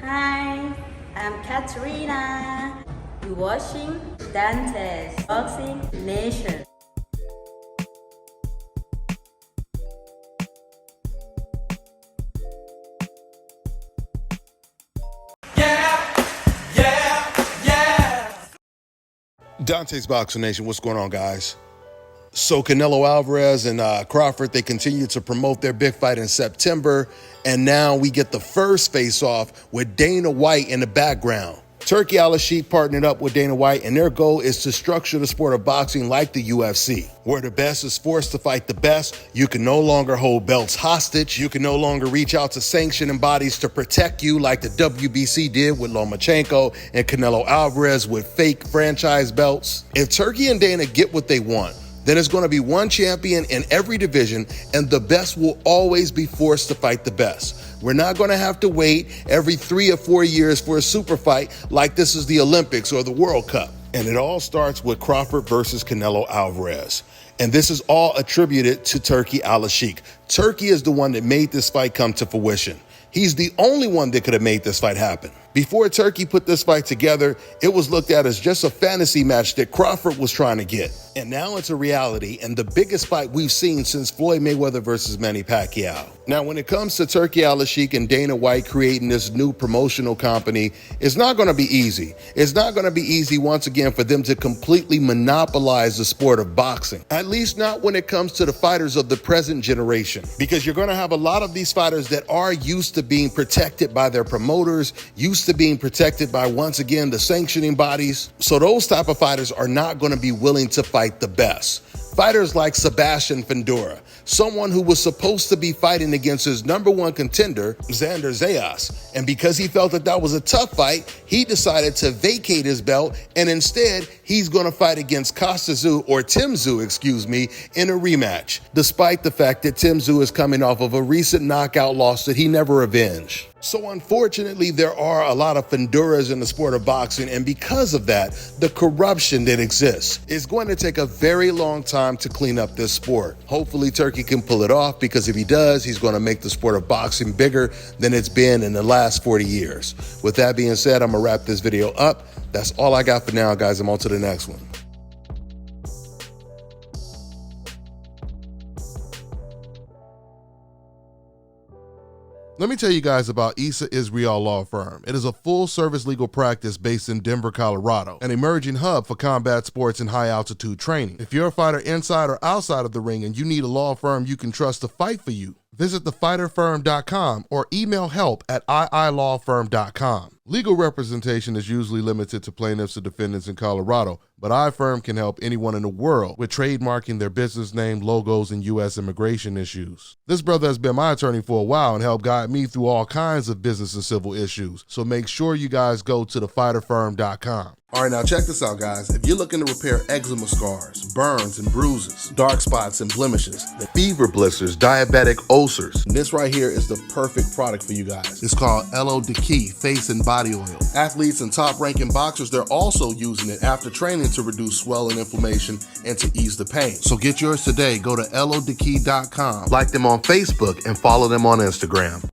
Hi, I'm Katrina. You're watching Dante's Boxing Nation. Dante's Boxing Nation, what's going on, guys? So Canelo Alvarez and Crawford, they continue to promote their big fight in September, and now we get the first face-off with Dana White in the background. Turki Al-Sheikh partnered up with Dana White, and their goal is to structure the sport of boxing like the UFC, where the best is forced to fight the best. You can no longer hold belts hostage. You can no longer reach out to sanctioning bodies to protect you like the WBC did with Lomachenko and Canelo Alvarez with fake franchise belts. If Turki and Dana get what they want, then it's going to be one champion in every division, and the best will always be forced to fight the best. We're not going to have to wait every 3 or 4 years for a super fight like this is the Olympics or the World Cup. And it all starts with Crawford versus Canelo Alvarez. And this is all attributed to Turki Al-Sheikh. Turki is the one that made this fight come to fruition. He's the only one that could have made this fight happen. Before Turki put this fight together, it was looked at as just a fantasy match that Crawford was trying to get. And now it's a reality and the biggest fight we've seen since Floyd Mayweather versus Manny Pacquiao. Now, when it comes to Turki Al-Sheikh and Dana White creating this new promotional company, it's not going to be easy. It's not going to be easy, once again, for them to completely monopolize the sport of boxing. At least not when it comes to the fighters of the present generation. Because you're going to have a lot of these fighters that are used to being protected by their promoters, used to being protected by, once again, the sanctioning bodies. So those type of fighters are not going to be willing to fight the best. Fighters like Sebastian Fundora, someone who was supposed to be fighting against his #1 contender, Xander Zayas. And because he felt that that was a tough fight, he decided to vacate his belt, and instead, he's going to fight against Tim Tszyu, in a rematch, despite the fact that Tim Tszyu is coming off of a recent knockout loss that he never avenged. So unfortunately, there are a lot of Fundoras in the sport of boxing, and because of that, the corruption that exists is going to take a very long time to clean up this sport. Hopefully, Turki can pull it off, because if he does, he's going to make the sport of boxing bigger than it's been in the last 40 years. With that being said, I'm going to wrap this video up. That's all I got for now, guys. I'm on to the next one. Let me tell you guys about Issa Israel Law Firm. It is a full-service legal practice based in Denver, Colorado, an emerging hub for combat sports and high-altitude training. If you're a fighter inside or outside of the ring and you need a law firm you can trust to fight for you, visit thefighterfirm.com or email help@iilawfirm.com. Legal representation is usually limited to plaintiffs or defendants in Colorado, but iFirm can help anyone in the world with trademarking their business name, logos, and U.S. immigration issues. This brother has been my attorney for a while and helped guide me through all kinds of business and civil issues, so make sure you guys go to thefighterfirm.com. All right, now check this out, guys. If you're looking to repair eczema scars, burns and bruises, dark spots and blemishes, the fever blisters, diabetic ulcers, this right here is the perfect product for you guys. It's called LO Key Face and Body Oil. Athletes and top-ranking boxers, they're also using it after training to reduce swelling, inflammation, and to ease the pain. So get yours today. Go to LODkey.com, like them on Facebook, and follow them on Instagram.